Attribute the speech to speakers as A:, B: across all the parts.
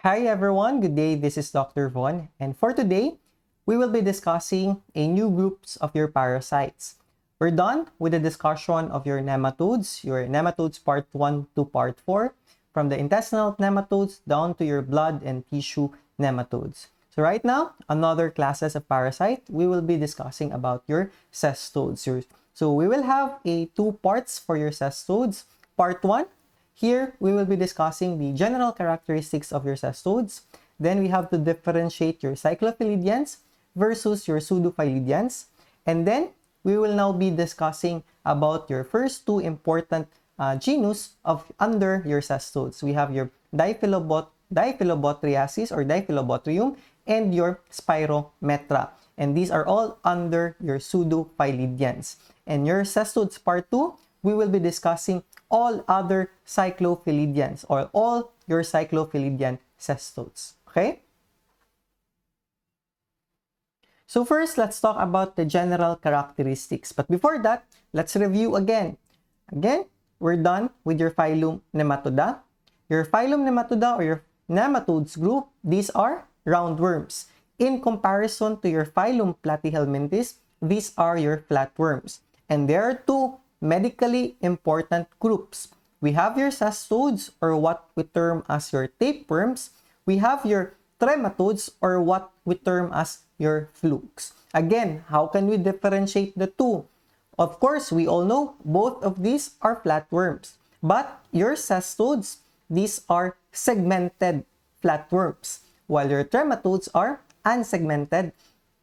A: Hi everyone, good day. This is Dr. Von, and for today, we will be discussing a new groups of your parasites. We're done with the discussion of your nematodes part 1 to part 4, from the intestinal nematodes down to your blood and tissue nematodes. So right now, another classes of parasite, we will be discussing about your cestodes. So we will have two parts for your cestodes. Part 1, here, we will be discussing the general characteristics of your cestodes. Then we have to differentiate your cyclophilidians versus your pseudophilidians. And then, we will now be discussing about your first two important genus of under your cestodes. We have your DIPHYLLOBOTHRIasis or DIPHYLLOBOTHRIUM and your SPIROMETRA. And these are all under your pseudophilidians. And your cestodes part 2, we will be discussing all other cyclophilidians or all your cyclophilidian cestodes. Okay? So first, let's talk about the general characteristics. But before that, let's review again. Again, we're done with your phylum Nematoda. Your phylum Nematoda or your nematodes group, these are roundworms. In comparison to your phylum Platyhelminthes, these are your flatworms. And there are two medically important groups. We have your cestodes or what we term as your tapeworms. We have your trematodes or what we term as your flukes. Again, how can we differentiate the two? Of course, we all know both of these are flatworms. But your cestodes, these are segmented flatworms, while your trematodes are unsegmented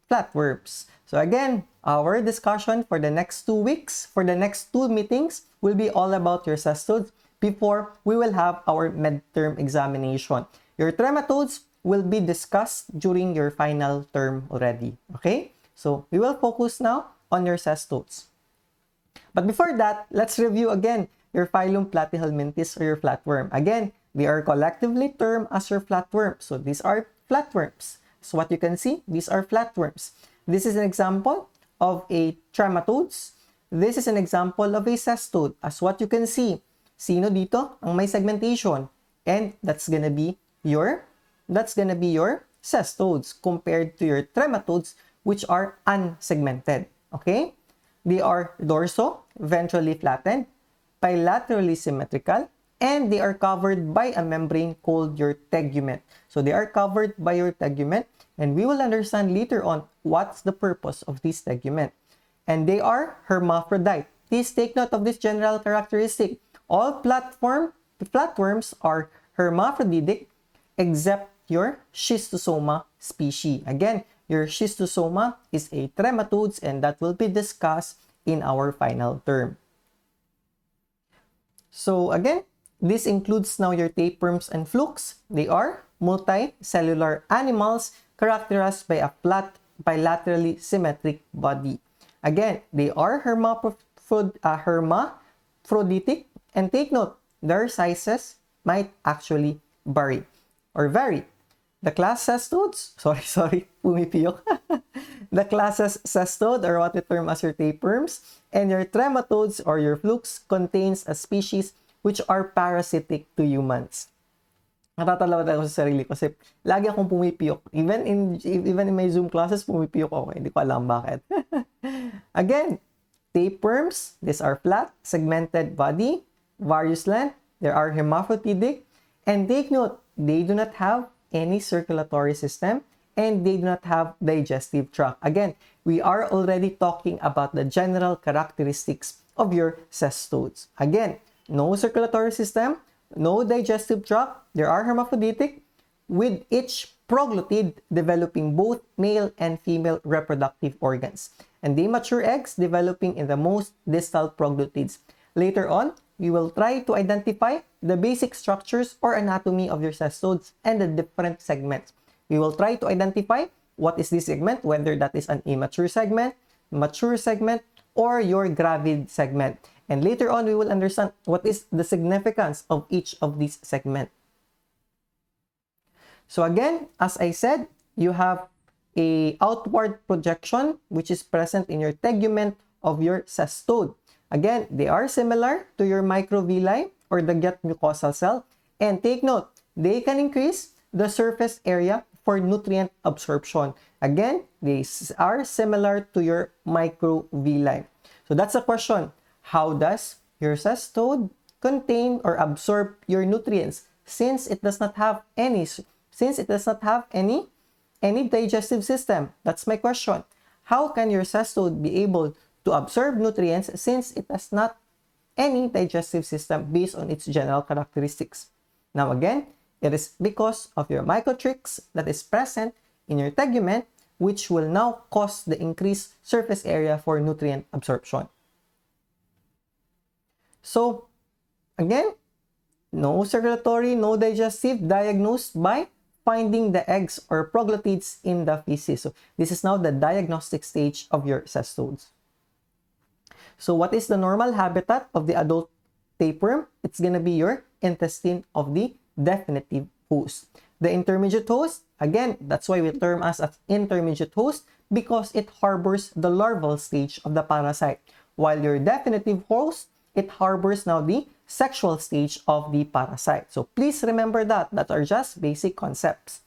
A: flatworms. So again, our discussion for the next 2 weeks, for the next 2 meetings, will be all about your cestodes before we will have our midterm examination. Your trematodes will be discussed during your final term already. Okay? So we will focus now on your cestodes. But before that, let's review again your phylum Platyhelminthes or your flatworm. Again, they are collectively termed as your flatworms. So these are flatworms. So what you can see, these are flatworms. This is an example of a trematodes. This is an example of a cestode. As what you can see, sino dito ang may segmentation? And that's gonna be your cestodes compared to your trematodes, which are unsegmented. Okay? They are dorso-ventrally flattened, bilaterally symmetrical, and they are covered by a membrane called your tegument. So they are covered by your tegument, and we will understand later on what's the purpose of this tegument. And they are hermaphrodite. Please take note of this general characteristic. All flatworms are hermaphroditic except your schistosoma species. Again, your schistosoma is a trematodes, and that will be discussed in our final term. So again, this includes now your tapeworms and flukes. They are multicellular animals characterized by a flat, bilaterally symmetric body. Again, they are hermaphroditic, and take note, their sizes might actually vary. The class cestodes, pumipiyok. The classes cestode are what we term as your tapeworms, and your trematodes or your flukes contains a species which are parasitic to humans. Natatalawa ako sa sarili ko kasi lagi akong pumipiyok. Even in my Zoom classes, pumipiyok ako. Hindi ko alam bakit. Again, tapeworms, these are flat, segmented body, various length. There are hermaphroditic. And take note, they do not have any circulatory system and they do not have digestive tract. Again, we are already talking about the general characteristics of your cestodes. Again, no circulatory system, no digestive tract. They are hermaphroditic, with each proglottid developing both male and female reproductive organs. And they mature eggs developing in the most distal proglottids. Later on, we will try to identify the basic structures or anatomy of your cestodes and the different segments. We will try to identify what is this segment, whether that is an immature segment, mature segment, or your gravid segment. And later on, we will understand what is the significance of each of these segments. So again, as I said, you have a outward projection which is present in your tegument of your cestode. Again, they are similar to your microvilli or the gut mucosal cell. And take note, they can increase the surface area for nutrient absorption. Again, these are similar to your microvilli. So that's the question. How does your cestode contain or absorb your nutrients since it does not have any digestive system? That's my question. How can your cestode be able to absorb nutrients since it has not any digestive system based on its general characteristics? Now again, it is because of your microtrix that is present in your tegument, which will now cause the increased surface area for nutrient absorption. So again, no circulatory, no digestive, diagnosed by finding the eggs or proglottids in the feces. So this is now the diagnostic stage of your cestodes. So what is the normal habitat of the adult tapeworm? It's going to be your intestine of the definitive host. The intermediate host, again, that's why we term as intermediate host, because it harbors the larval stage of the parasite. While your definitive host, it harbors now the sexual stage of the parasite. So please remember that are just basic concepts.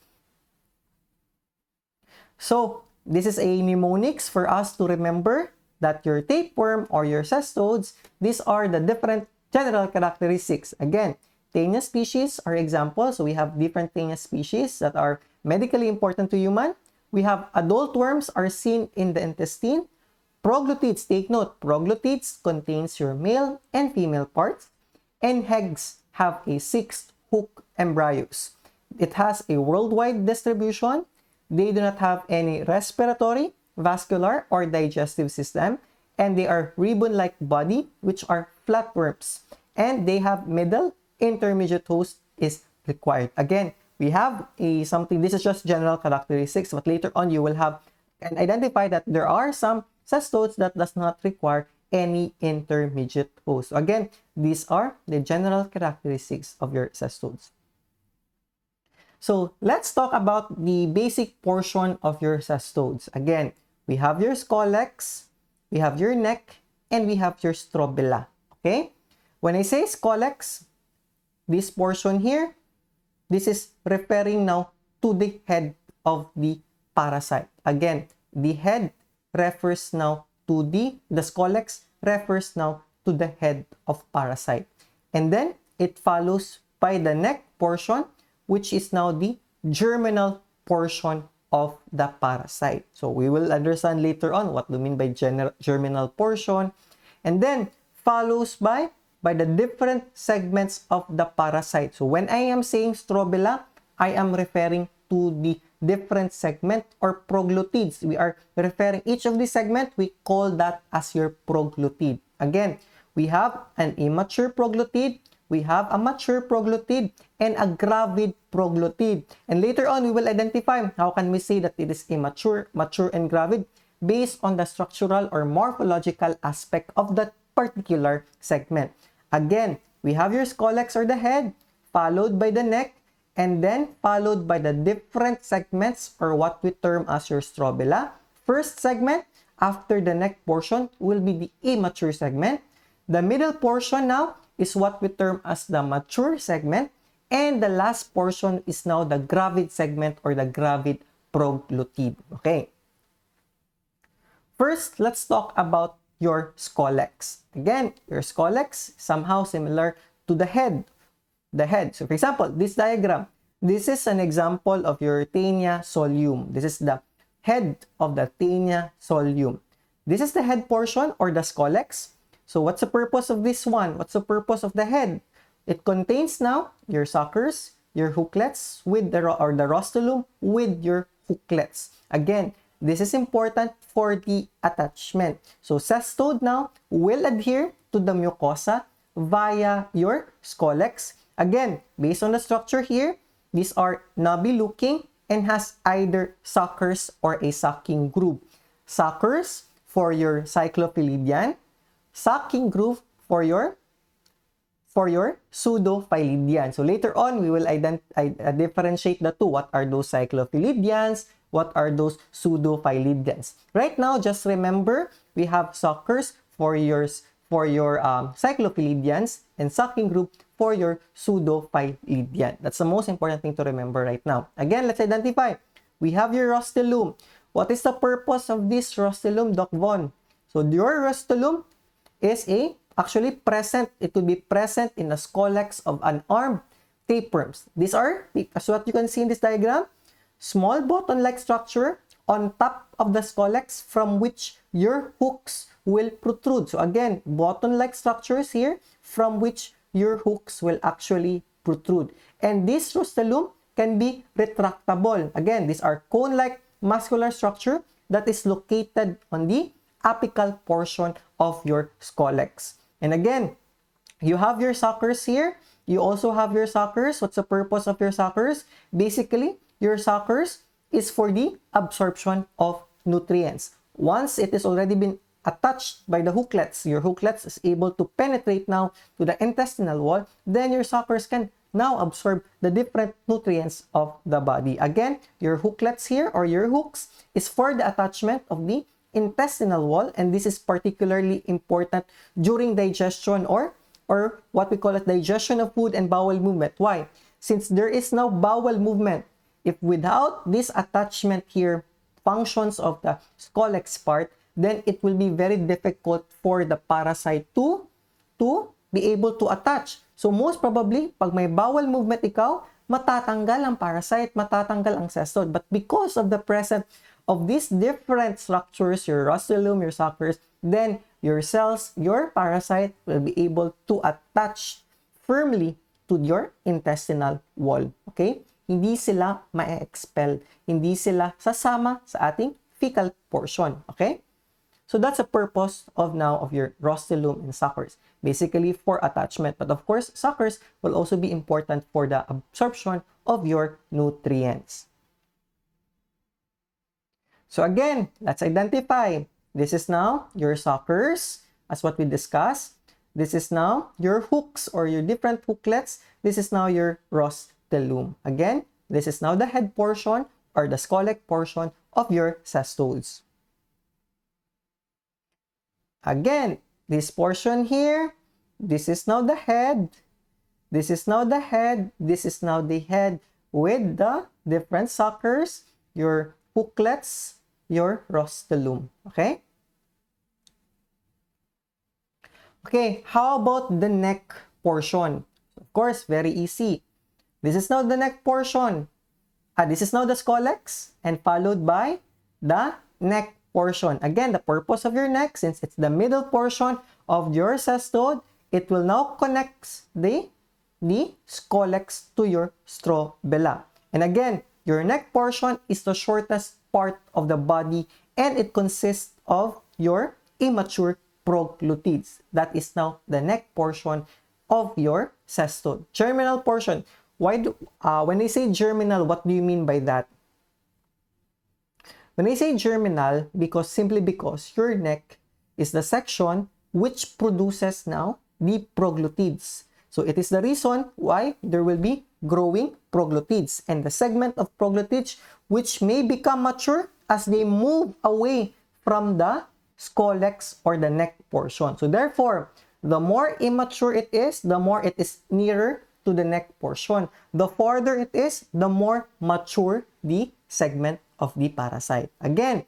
A: So this is a mnemonics for us to remember that your tapeworm or your cestodes, these are the different general characteristics. Again, Taenia species are examples. So we have different Taenia species that are medically important to human. We have adult worms are seen in the intestine. Proglottids, take note, proglottids contains your male and female parts. And eggs have a 6 hook embryos. It has a worldwide distribution. They do not have any respiratory, vascular, or digestive system. And they are ribbon-like body, which are flatworms. And they have middle intermediate host is required. Again, we have this is just general characteristics, but later on you will have and identify that there are some cestodes that does not require any intermediate host. So again, these are the general characteristics of your cestodes. So let's talk about the basic portion of your cestodes. Again, we have your SCOLEX, we have your neck, and we have your strobila. Okay? When I say SCOLEX, this portion here, this is referring now to the head of the parasite. Again, the head refers now to the SCOLEX refers now to the head of parasite. And then it follows by the neck portion, which is now the germinal portion of the parasite. So we will understand later on what we mean by germinal portion. And then follows by the different segments of the parasite. So when I am saying strobila, I am referring to the different segment or proglottids. We are referring each of these segment, we call that as your proglottid. Again, we have an immature proglottid, we have a mature proglottid, and a gravid proglottid. And later on, we will identify how can we say that it is immature, mature, and gravid based on the structural or morphological aspect of that particular segment. Again, we have your SCOLEX or the head, followed by the neck, and then followed by the different segments or what we term as your strobila. First segment after the neck portion will be the immature segment. The middle portion now is what we term as the mature segment. And the last portion is now the gravid segment or the gravid proglottid. Okay. First, let's talk about your SCOLEX. Again, your SCOLEX somehow similar to the head. So for example, this diagram, this is an example of your Taenia solium. This is the head of the Taenia solium. This is the head portion or the SCOLEX. So what's the purpose of this one? What's the purpose of the head? It contains now your suckers, your hooklets with the rostulum with your hooklets. Again, this is important for the attachment. So cestode now will adhere to the mucosa via your SCOLEX. Again, based on the structure here, these are knobby looking and has either suckers or a sucking groove. Suckers for your cyclophilidian, sucking groove for your pseudophilidian. So later on, we will differentiate the two. What are those cyclophilidians? What are those pseudophilidians? Right now, just remember, we have suckers for for your cyclophilidians, and sucking group for your pseudophilidian. That's the most important thing to remember right now. Again, let's identify. We have your rostulum. What is the purpose of this rostulum, Doc Von? So your rostulum is actually present. It will be present in the SCOLEX of unarmed tapeworms. These are, as what you can see in this diagram, small button-like structure on top of the SCOLEX from which your hooks will protrude. So again, button-like structures here from which your hooks will actually protrude. And this rostulum can be retractable. Again, these are cone-like muscular structure that is located on the apical portion of your SCOLEX. And again, you have your suckers here. You also have your suckers. What's the purpose of your suckers? Basically, your suckers is for the absorption of nutrients. Once it has already been attached by the hooklets, your hooklets is able to penetrate now to the intestinal wall, then your suckers can now absorb the different nutrients of the body. Again, your hooklets here or your hooks is for the attachment of the intestinal wall, and this is particularly important during digestion or what we call it digestion of food and bowel movement. Why? Since there is no bowel movement, if without this attachment here, functions of the SCOLEX part, then it will be very difficult for the parasite to be able to attach. So most probably, pag may bowel movement ikaw, matatanggal ang parasite, matatanggal ang cestode. But because of the presence of these different structures, your rostulum, your suckers, then your cells, your parasite will be able to attach firmly to your intestinal wall. Okay? Hindi sila ma-expel. Hindi sila sasama sa ating fecal portion. Okay? So that's the purpose of your rostulum and suckers. Basically for attachment. But of course, suckers will also be important for the absorption of your nutrients. So again, let's identify. This is now your suckers, as what we discussed. This is now your hooks or your different hooklets. This is now your rostulum. Again, this is now the head portion or the SCOLEX portion of your cestodes. Again, this portion here, this is now the head. This is now the head. This is now the head with the different suckers, your hooklets, your rostulum. Okay? Okay, how about the neck portion? Of course, very easy. This is now the neck portion. This is now the SCOLEX and followed by the neck portion. Again, the purpose of your neck, since it's the middle portion of your cestode, it will now connect the SCOLEX to your strobila. And again, your neck portion is the shortest part of the body and it consists of your immature proglottids. That is now the neck portion of your cestode. Germinal portion. When I say germinal, what do you mean by that? When I say germinal, simply because your neck is the section which produces now the proglottids. So it is the reason why there will be growing proglottids and the segment of proglottids which may become mature as they move away from the SCOLEX or the neck portion. So therefore, the more immature it is, the more it is nearer to the neck portion. The farther it is, the more mature the segment of the parasite. Again,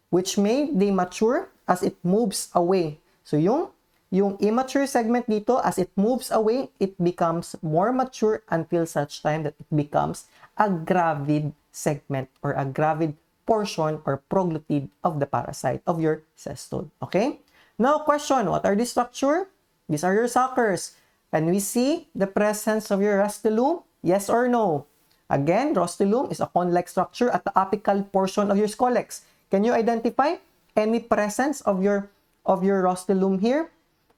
A: which may they mature as it moves away. So yung immature segment dito, as it moves away, it becomes more mature until such time that it becomes a gravid segment or a gravid portion or proglottid of the parasite of your cestode. Okay? Now, question, what are the structure? These are your suckers. Can we see the presence of your rostulum? Yes or no? Again, rostulum is a cone-like structure at the apical portion of your SCOLEX. Can you identify any presence of your rostulum here?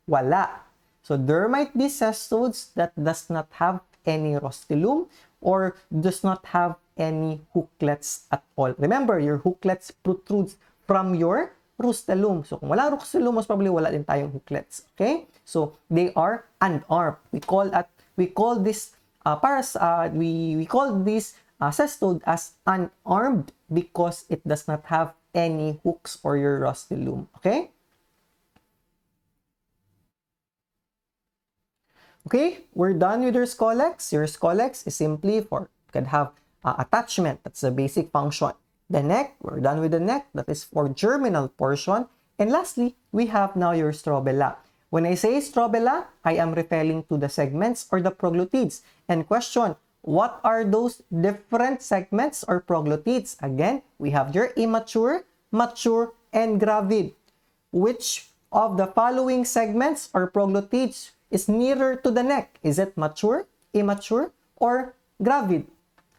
A: Wala. So there might be cestodes that does not have any rostulum or does not have any hooklets at all. Remember, your hooklets protrudes from your rostulum. So kung wala rostulum, most probably wala din tayong hooklets. Okay? So they are unarmed. We call this cestode as unarmed because it does not have any hooks or your rostulum. Okay? Okay, we're done with your SCOLEX. Your SCOLEX is simply for, you can have attachment. That's the basic function. The neck, we're done with the neck. That is for germinal portion. And lastly, we have now your strobila. When I say strobila, I am referring to the segments or the proglottids. And question, what are those different segments or proglottids? Again, we have your immature, mature, and gravid. Which of the following segments or proglottids is nearer to the neck? Is it mature, immature, or gravid?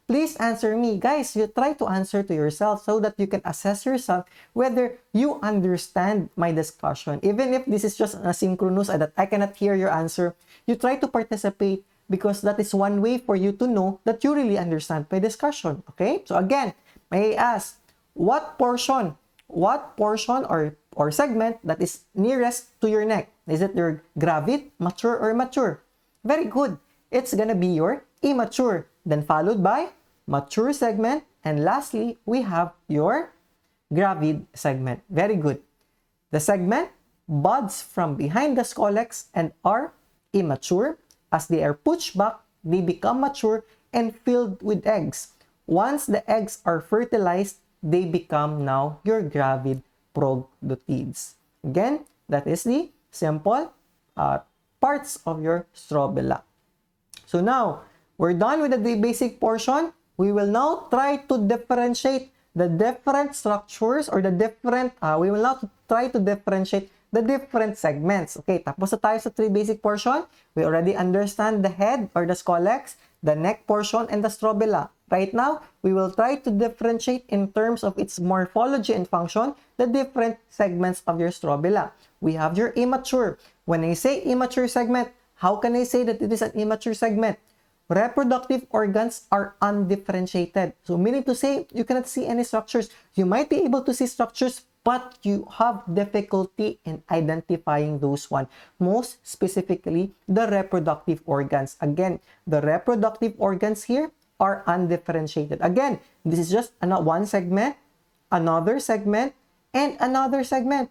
A: Please answer me. Guys, you try to answer to yourself so that you can assess yourself whether you understand my discussion. Even if this is just asynchronous and that I cannot hear your answer, you try to participate because that is one way for you to know that you really understand my discussion. Okay? So again, may I ask, what portion or segment that is nearest to your neck? Is it your gravid, mature, or mature? Very good. It's gonna be your immature, then followed by mature segment, and lastly, we have your gravid segment. Very good. The segment buds from behind the SCOLEX and are immature. As they are pushed back, they become mature and filled with eggs. Once the eggs are fertilized, they become now your gravid proglottids. Again, that is the simple parts of your strobila. So now, we're done with the basic portion. We will now try to differentiate the different structures or the different, we will now try to differentiate the different segments. Okay, tapos na tayo sa 3 basic portion. We already understand the head or the SCOLEX, the neck portion, and the strobila. Right now, we will try to differentiate in terms of its morphology and function the different segments of your strobila. We have your immature. When I say immature segment, how can I say that it is an immature segment? Reproductive organs are undifferentiated. So meaning to say, you cannot see any structures. You might be able to see structures, but you have difficulty in identifying those one. Most specifically, the reproductive organs. Again, the reproductive organs here are undifferentiated. Again, this is just one segment, another segment, and another segment.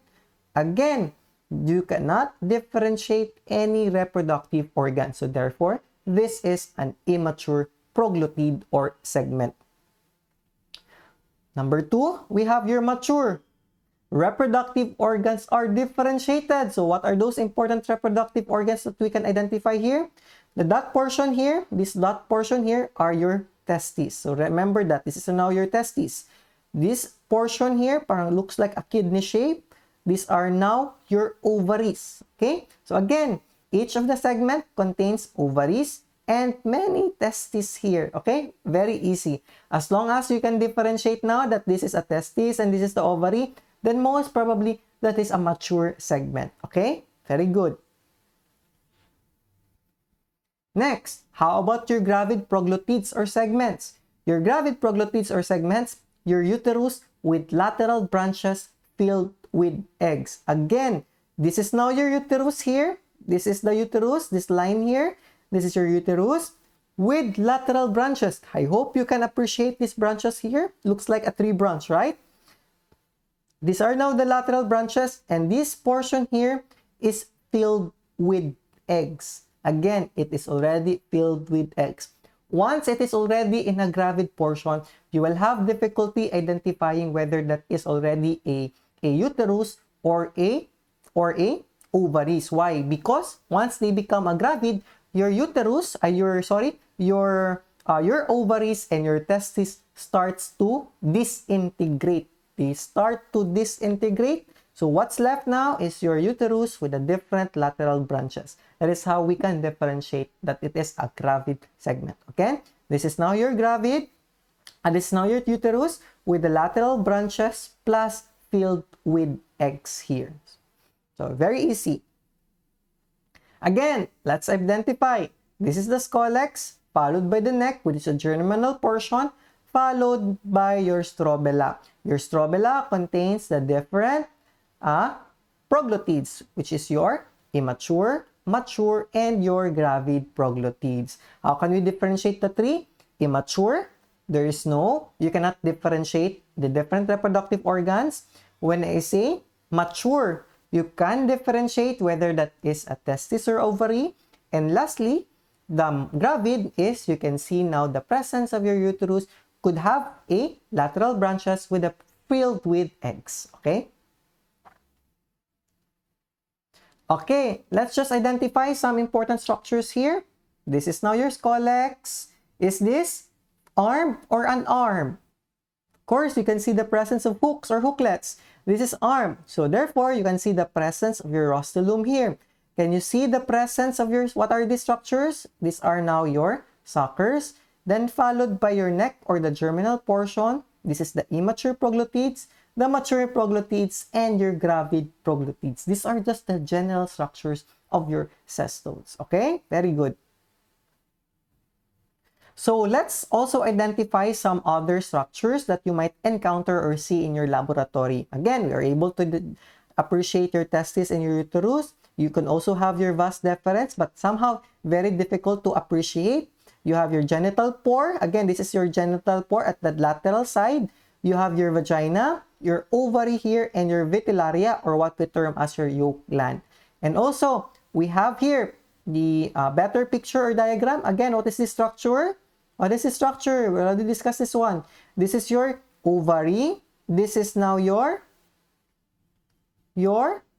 A: Again, you cannot differentiate any reproductive organ. So therefore, this is an immature proglottid or segment. Number 2, we have your mature. Reproductive organs are differentiated. So what are those important reproductive organs that we can identify here? The dot portion here, this dot portion here are your testes. So remember that this is now your testes. This portion here parang looks like a kidney shape. These are now your ovaries. Okay? So again, each of the segment contains ovaries and many testes here. Okay? Very easy. As long as you can differentiate now that this is a testis and this is the ovary, then most probably that is a mature segment. Okay? Very good. Next, how about your gravid proglottids or segments? Your gravid proglottids or segments, your uterus with lateral branches filled with eggs. Again, this is now your uterus here. This is the uterus, this line here. This is your uterus with lateral branches. I hope you can appreciate these branches here. Looks like a tree branch, right? These are now the lateral branches, and this portion here is filled with eggs. Again, it is already filled with eggs. Once it is already in a gravid portion, you will have difficulty identifying whether that is already a uterus or a ovaries. Why? Because once they become a gravid, your uterus, your ovaries and your testes starts to disintegrate. They start to disintegrate. So what's left now is your uterus with the different lateral branches. That is how we can differentiate that it is a gravid segment. Okay? This is now your gravid, and this is now your uterus with the lateral branches plus filled with eggs here. So very easy. Again, let's identify. This is the SCOLEX, followed by the neck, which is a germinal portion, followed by your strobila. Your strobila contains the different proglottids, which is your immature, mature, and your gravid proglottids. How can we differentiate the three? Immature, you cannot differentiate the different reproductive organs. When I say mature, you can differentiate whether that is a testis or ovary. And lastly, the gravid is, you can see now the presence of your uterus could have a lateral branches with a filled with eggs. Okay? Okay, let's just identify some important structures here. This is now your SCOLEX. Is this armed or unarmed? Of course, you can see the presence of hooks or hooklets. This is armed. So therefore, you can see the presence of your rostulum here. Can you see the presence of your, what are these structures? These are now your suckers. Then followed by your neck or the germinal portion. This is the immature proglottids, the mature proglottids, and your gravid proglottids. These are just the general structures of your cestodes. Okay? Very good. So let's also identify some other structures that you might encounter or see in your laboratory. Again, we are able to appreciate your testis and your uterus. You can also have your vas deferens, but somehow very difficult to appreciate. You have your genital pore. Again, this is your genital pore at the lateral side. You have your vagina, your ovary here, and your vitellaria, or what we term as your yolk gland. And also, we have here the better picture or diagram. Again, what is this structure? What is this structure? We already discussed this one. This is your ovary. This is now your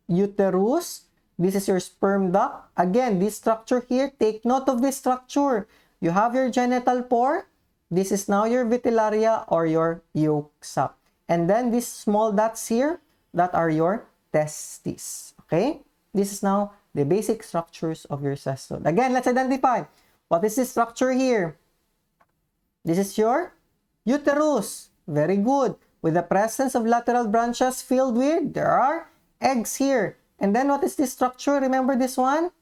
A: uterus. This is your sperm duct. Again, this structure here, take note of this structure. You have your genital pore. This is now your vitellaria or your yolk sac. And then these small dots here, that are your testes. Okay? This is now the basic structures of your cestode. Again, let's identify. What is this structure here? This is your uterus. Very good. With the presence of lateral branches filled with, there are eggs here. And then what is this structure? Remember this one?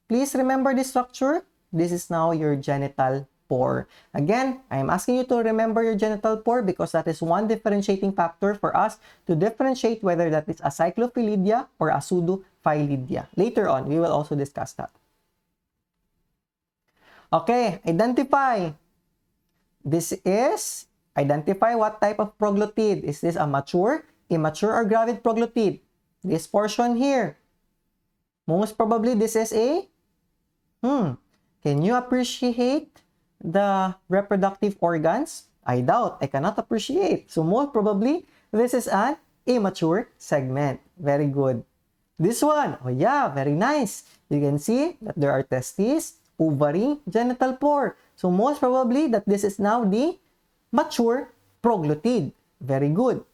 A: Please remember this structure. This is now your genital pore. Again, I am asking you to remember your genital pore because that is one differentiating factor for us to differentiate whether that is a cyclophilidia or a pseudophilidia. Later on, we will also discuss that. Okay, identify. This is, identify what type of proglottid. Is this a mature, immature, or gravid proglottid? This portion here. Most probably this is a, can you appreciate the reproductive organs? I doubt. I cannot appreciate. So most probably, this is an immature segment. Very good. This one, oh yeah, very nice. You can see that there are testes, ovary, genital pore. So most probably that this is now the mature proglottid. Very good.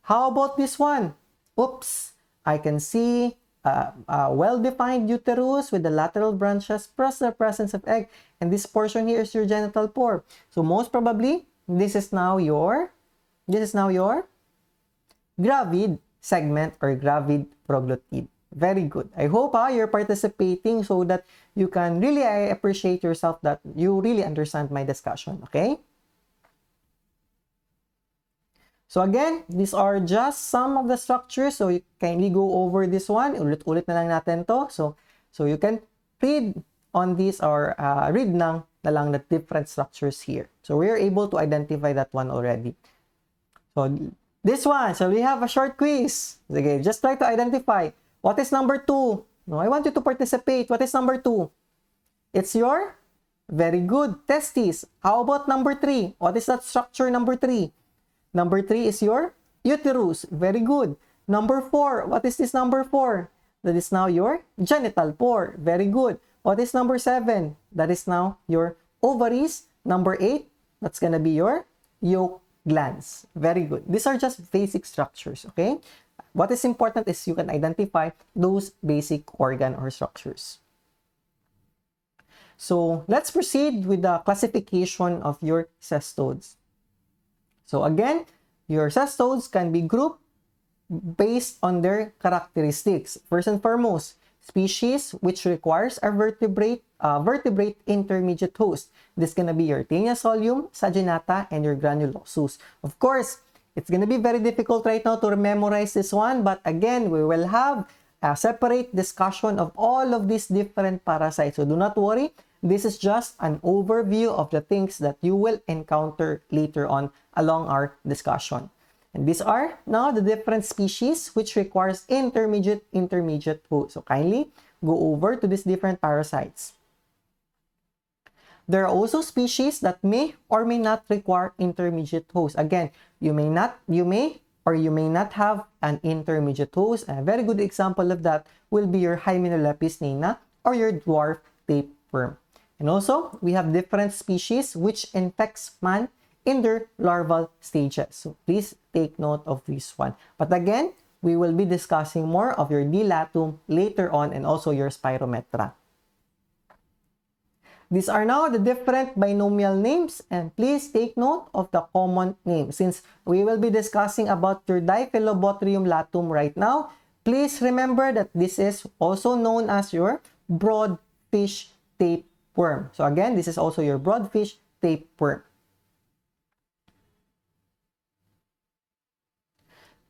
A: How about this one? Oops, I can see a well-defined uterus with the lateral branches plus the presence of egg. And this portion here is your genital pore. So most probably, this is now your gravid segment or gravid proglottid. Very good. I hope you're participating so that you can really appreciate yourself, that you really understand my discussion. Okay? So again, these are just some of the structures. So you kindly go over this one. Ulit-ulit na lang natin to. So you can read on this or read na lang the different structures here. So we are able to identify that one already. So this one, so we have a short quiz. Okay, just try to identify. What is number 2? No, I want you to participate. What is number 2? It's your, very good, testes. How about number 3? What is that structure number 3? Number 3 is your uterus. Very good. Number 4. What is this number 4? That is now your genital pore. Very good. What is number 7? That is now your ovaries. Number 8, that's going to be your yolk glands. Very good. These are just basic structures, okay? What is important is you can identify those basic organ or structures. So let's proceed with the classification of your cestodes. So again, your cestodes can be grouped based on their characteristics. First and foremost, species which requires a vertebrate intermediate host. This is going to be your Taenia solium, Saginata, and your Granulosus. Of course, it's going to be very difficult right now to memorize this one, but again, we will have a separate discussion of all of these different parasites. So do not worry. This is just an overview of the things that you will encounter later on along our discussion. And these are now the different species which requires intermediate host. So kindly go over to these different parasites. There are also species that may or may not require intermediate host. Again, you may or you may not have an intermediate host. A very good example of that will be your Hymenolapis nana or your dwarf tapeworm. And also, we have different species which infects man in their larval stages. So please take note of this one. But again, we will be discussing more of your D. latum later on and also your Spirometra. These are now the different binomial names, and please take note of the common name. Since we will be discussing about your DIPHYLLOBOTHRIUM latum right now, please remember that this is also known as your broadfish tapeworm. So again, this is also your broadfish tapeworm.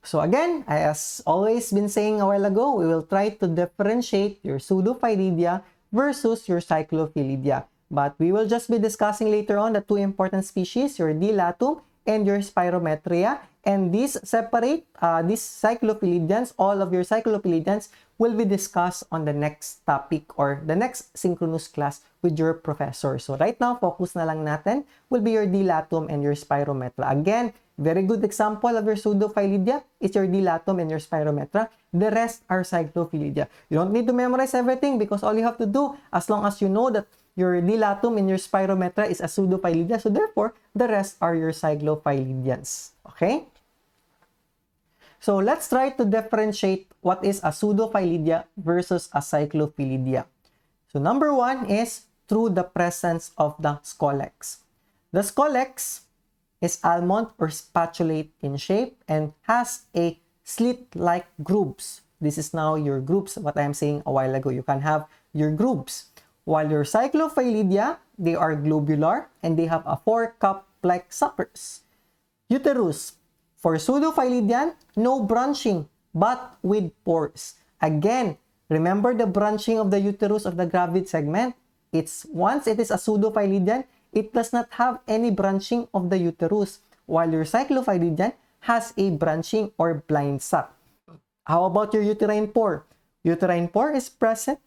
A: So again, as always been saying a while ago, we will try to differentiate your Pseudophilidia versus your Cyclophilidia. But we will just be discussing later on the two important species, your D. latum and your Spirometria. And these separate, these Cyclophilidians, all of your Cyclophilidians will be discussed on the next topic or the next synchronous class with your professor. So right now, focus na lang natin will be your D. latum and your Spirometra. Again, very good example of your Pseudophilidia is your D. latum and your Spirometra. The rest are Cyclophilidia. You don't need to memorize everything because all you have to do, as long as you know that your D. latum and your Spirometra is a Pseudophilidia, so therefore, the rest are your Cyclophilidians. Okay? So let's try to differentiate what is a Pseudophilidia versus a Cyclophilidia. So number one is through the presence of the SCOLEX. The SCOLEX is almond or spatulate in shape and has a slit-like grooves. This is now your grooves, what I am saying a while ago. You can have your grooves. While your Cyclophilidia, they are globular and they have a 4-cup-like suckers. Uterus. For Pseudophilidian, no branching, but with pores. Again, remember the branching of the uterus of the gravid segment? Once it is a Pseudophilidian, it does not have any branching of the uterus, while your Cyclophilidian has a branching or blind sac. How about your uterine pore? Uterine pore is present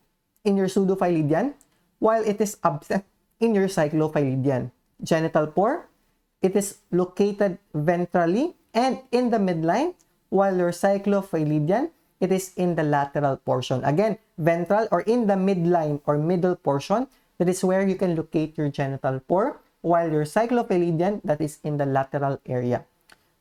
A: in your Pseudophilidian, while it is absent in your Cyclophilidian. Genital pore, it is located ventrally and in the midline, while your Cyclophilidian, it is in the lateral portion. Again, ventral or in the midline or middle portion, that is where you can locate your genital pore, while your Cyclophilidian, that is in the lateral area.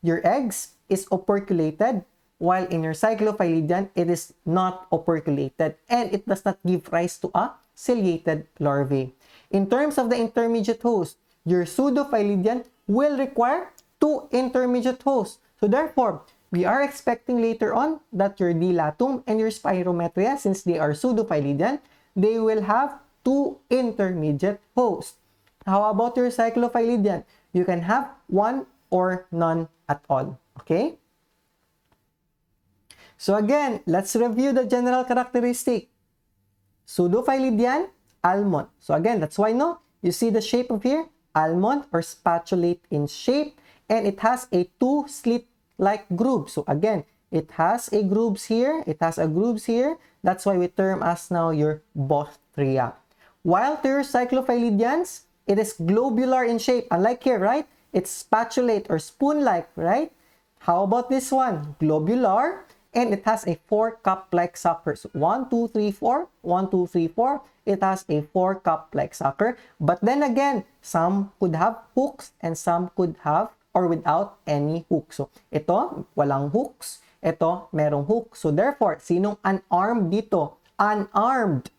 A: Your eggs is operculated, while in your Cyclophilidian, it is not operculated and it does not give rise to a ciliated larvae. In terms of the intermediate host, your Pseudophilidian will require 2 intermediate hosts. So therefore, we are expecting later on that your D. latum and your Spirometria, since they are Pseudophilidian, they will have 2 intermediate hosts. How about your Cyclophilidian? You can have 1 or none at all. Okay? So again, let's review the general characteristic. Pseudophilidian, almond. So again, that's why you see the shape of here, almond or spatulate in shape, and it has a 2 slit-like grooves. So again, it has a grooves here, it has a grooves here. That's why we term as now your bothria. While to your Cyclophilidians, it is globular in shape. Unlike here, right? It's spatulate or spoon-like, right? How about this one? Globular, and it has a 4-cup-like sucker. So 1, 2, 3, 4. 1, 2, 3, 4. It has a 4-cup-like sucker. But then again, some could have hooks and some could have or without any hooks. So ito, walang hooks. Ito, merong hook. So therefore, sinong unarmed dito? Unarmed.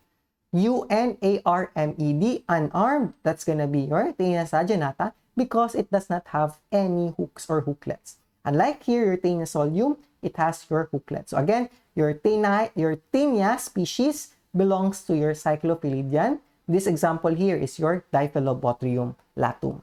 A: U-N-A-R-M-E-D. Unarmed. That's gonna be your Taenia saginata because it does not have any hooks or hooklets. Unlike here, your Taenia solium, it has your hooklet. So again, your Taenia species belongs to your Cyclophilidian. This example here is your DIPHYLLOBOTHRIUM latum.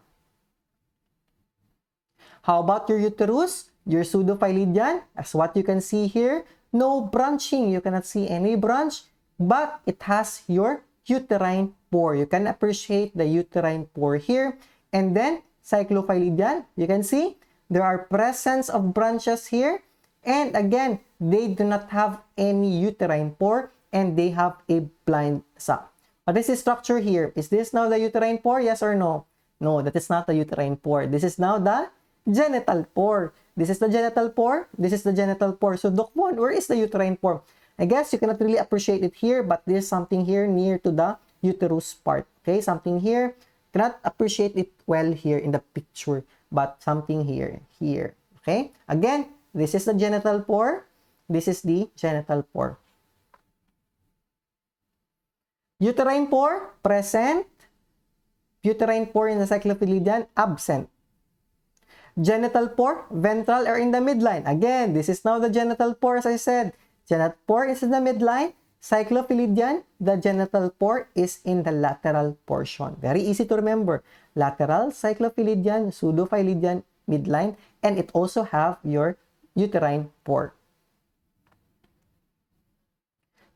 A: How about your uterus? Your Pseudophilidian, as what you can see here, no branching. You cannot see any branch, but it has your uterine pore. You can appreciate the uterine pore here. And then, Cyclophilidian, you can see there are presence of branches here. And again, they do not have any uterine pore and they have a blind sac. What is the structure here? Is this now the uterine pore? Yes or no? No, that is not the uterine pore. This is now the genital pore. This is the genital pore. This is the genital pore. So, Doc Von, where is the uterine pore? I guess you cannot really appreciate it here, but there's something here near to the uterus part. Okay, something here. Cannot appreciate it well here in the picture, but something here. Okay, again, this is the genital pore. This is the genital pore. Uterine pore, present. Uterine pore in the cyclophilidian, absent. Genital pore, ventral or in the midline. Again, this is now the genital pore, as I said. Genital pore is in the midline. Cyclophilidian, the genital pore is in the lateral portion. Very easy to remember. Lateral, cyclophilidian, pseudophilidian, midline, and it also have your uterine pore.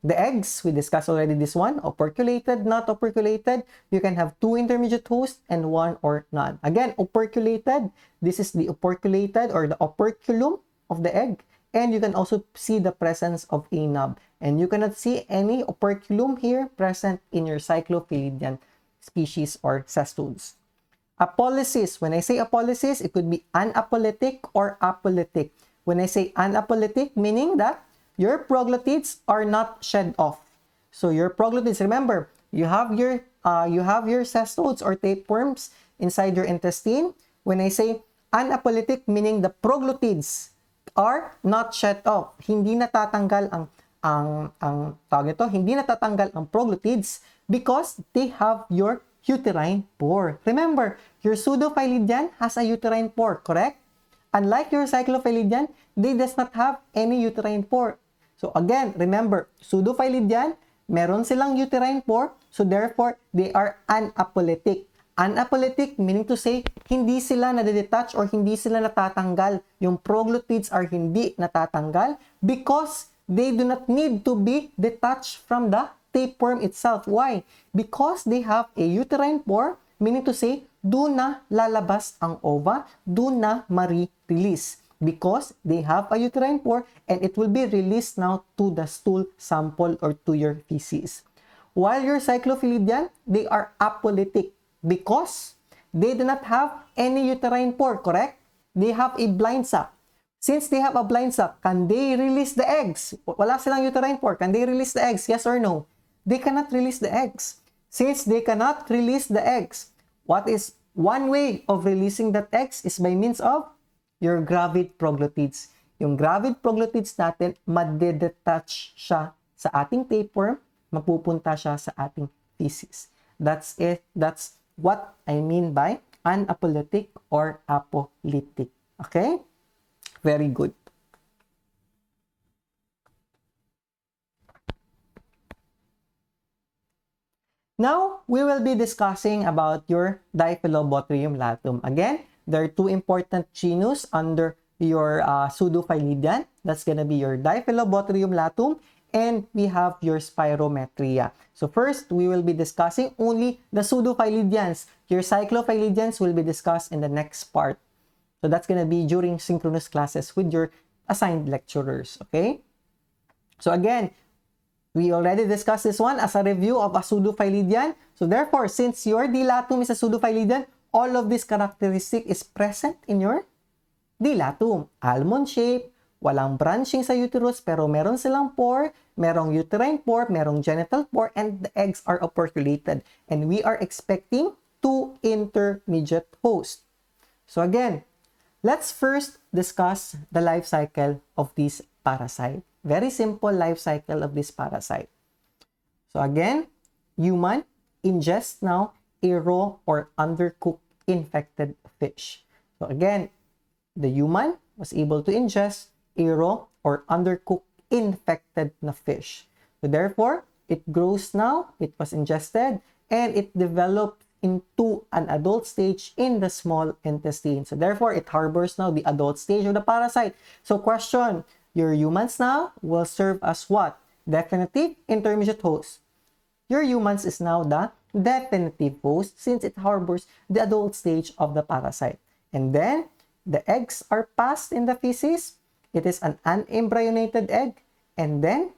A: The eggs, we discussed already this one, operculated, not operculated. You can have 2 intermediate hosts and 1 or none. Again, operculated, this is the operculated or the operculum of the egg. And you can also see the presence of a nub. And you cannot see any operculum here present in your cyclophilidian species or cestodes. Apolysis, when I say apolysis, it could be anapolytic or apolytic. When I say anapolytic, meaning that your proglottids are not shed off. So your proglottids, remember, you have your cestodes or tapeworms inside your intestine. When I say anapolytic, meaning the proglottids are not shed off. Hindi natatanggal hindi natatanggal ang proglottids because they have your uterine pore. Remember, your pseudophilidian has a uterine pore, correct? Unlike your cyclophilidian, they does not have any uterine pore. So again, remember, pseudophilidian, meron silang uterine pore, so therefore, they are anapolytic. Anapolytic meaning to say, hindi sila nadedetach or hindi sila natatanggal. Yung proglottids are hindi natatanggal because they do not need to be detached from the tapeworm itself. Why? Because they have a uterine pore, meaning to say, doon na lalabas ang ova, doon na mari-release. Because they have a uterine pore and it will be released now to the stool sample or to your feces. While your cyclophilidian, they are apolytic because they do not have any uterine pore, correct? They have a blind sac. Since they have a blind sac, can they release the eggs? Wala silang uterine pore. Can they release the eggs? Yes or no? They cannot release the eggs. Since they cannot release the eggs, what is one way of releasing that eggs is by means of your gravid proglottids. Yung gravid proglottids natin, madedetach siya sa ating tapeworm, mapupunta siya sa ating feces. That's it. That's what I mean by anapolytic or apolytic. Okay? Very good. Now, we will be discussing about your DIPHYLLOBOTHRIUM LATUM. Again, there are 2 important genus under your pseudophilidian. That's going to be your DIPHYLLOBOTHRIUM LATUM and we have your SPIROMETRA. So first, we will be discussing only the pseudophilidians. Your cyclophilidians will be discussed in the next part. So that's going to be during synchronous classes with your assigned lecturers. Okay? So again, we already discussed this one as a review of a pseudophilidian. So therefore, since your dilatum is a pseudophilidian, all of this characteristic is present in your dilatum. Almond shape, walang branching sa uterus, pero meron silang pore, merong uterine pore, merong genital pore, and the eggs are operculated. And we are expecting 2 intermediate hosts. So again, let's first discuss the life cycle of this parasite. Very simple life cycle of this parasite. So again, human ingests now a raw or undercooked infected fish. So again, the human was able to ingest a raw or undercooked infected na fish. So therefore, it grows now, it was ingested, and it developed into an adult stage in the small intestine. So therefore, it harbors now the adult stage of the parasite. So question, your humans now will serve as what? Definitive intermediate host. Your humans is now the definitive host since it harbors the adult stage of the parasite. And then, the eggs are passed in the feces. It is an unembryonated egg. And then,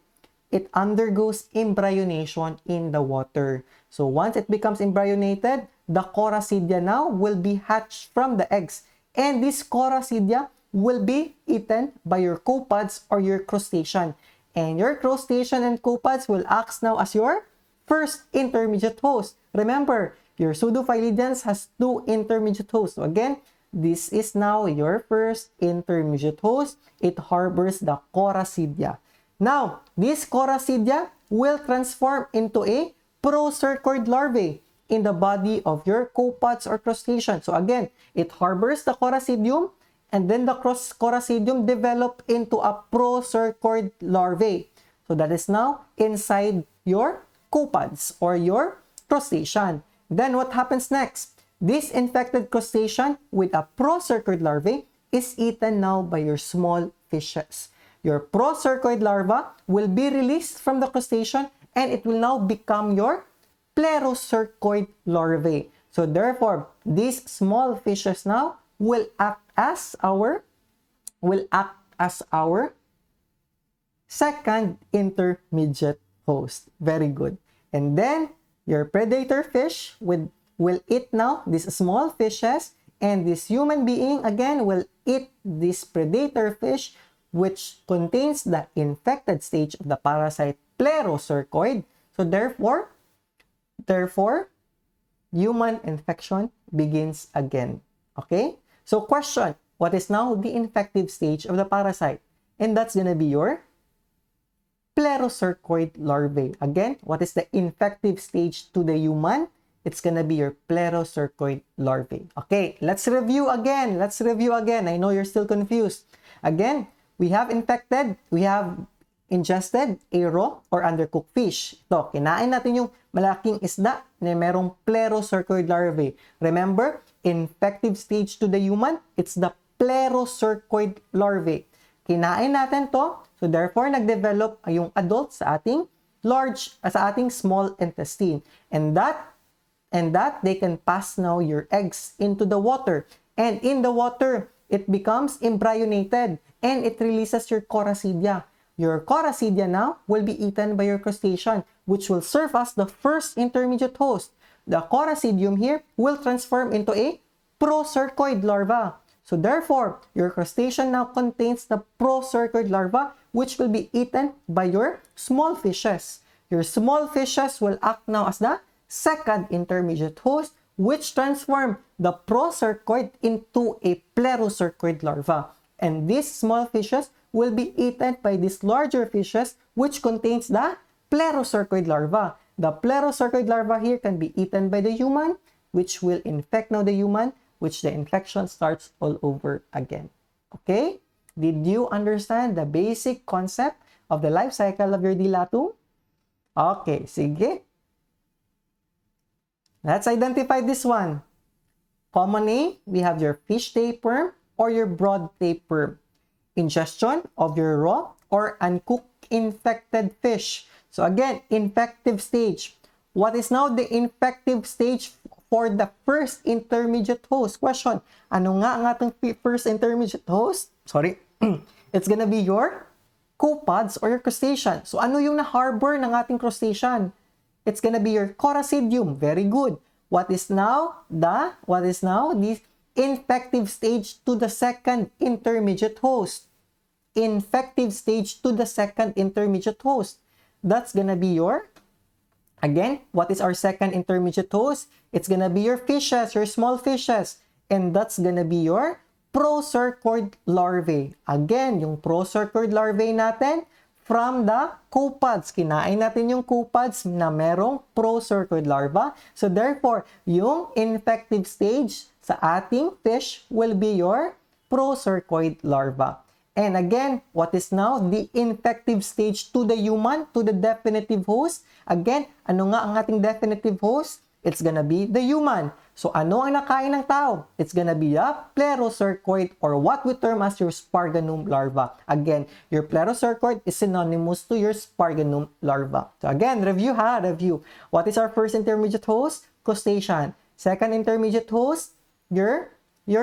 A: it undergoes embryonation in the water. So once it becomes embryonated, the coracidia now will be hatched from the eggs. And this coracidia will be eaten by your copepods or your crustacean. And your crustacean and copepods will act now as your first intermediate host. Remember, your pseudophyllidians has two intermediate hosts. So again, this is now your first intermediate host. It harbors the coracidia. Now, this coracidia will transform into a procircoid larvae in the body of your copepods or crustacean. So again, it harbors the coracidium, and then the coracidium develop into a procircoid larvae. So that is now inside your copepods or your crustacean. Then what happens next? This infected crustacean with a procircoid larvae is eaten now by your small fishes. Your procircoid larva will be released from the crustacean and it will now become your plerocircoid larvae. So therefore, these small fishes now will act as our second intermediate host. Very good. And then your predator fish will eat now these small fishes, and this human being again will eat this predator fish, which contains the infected stage of the parasite plerocircoid. So therefore, human infection begins again. Okay? So question, what is now the infective stage of the parasite? And that's gonna be your plerocircoid larvae. Again, what is the infective stage to the human? It's gonna be your plerocircoid larvae. Okay, let's review again. I know you're still confused. Again, we have ingested a raw or undercooked fish. Ito, kinain natin yung malaking isda na merong plerocircoid larvae. Remember, infective stage to the human, it's the plerocircoid larvae. Kinain natin to, so therefore nagdevelop yung adult sa ating small intestine. And that they can pass now your eggs into the water. And in the water, it becomes embryonated and it releases your coracidia. Your coracidia now will be eaten by your crustacean, which will serve as the first intermediate host. The coracidium here will transform into a procircoid larva. So therefore, your crustacean now contains the procircoid larva, which will be eaten by your small fishes. Your small fishes will act now as the second intermediate host, which transform the procircoid into a plerocircoid larva. And these small fishes will be eaten by these larger fishes, which contains the plerocircoid larva. The plerocircoid larva here can be eaten by the human, which will infect now the human, which the infection starts all over again. Okay? Did you understand the basic concept of the life cycle of your dilatum? Okay, sige. Let's identify this one. Common name, we have your fish tapeworm or your broad tapeworm. Ingestion of your raw or uncooked infected fish. So again, infective stage. What is now the infective stage for the first intermediate host? Question, ano nga ang ating first intermediate host? Sorry. It's gonna be your copepods or your crustacean. So ano yung na-harbor ng ating crustacean? It's gonna be your coracidium. Very good. What is now the infective stage to the second intermediate host? Infective stage to the second intermediate host. That's gonna be your, again, what is our second intermediate host? It's gonna be your fishes, your small fishes. And that's gonna be your procircoid larvae. Again, yung procircoid larvae natin, from the copepods. Kinain natin yung copepods na merong procircoid larva. So therefore, yung infective stage sa ating fish will be your procircoid larva. And again, what is now the infective stage to the human, to the definitive host? Again, ano nga ang ating definitive host? It's gonna be the human. So ano ang nakain ng tao? It's gonna be a plerocircoid, or what we term as your sparganum larva. Again, your plerocircoid is synonymous to your sparganum larva. So again, review. What is our first intermediate host? Crustacean. Second intermediate host, your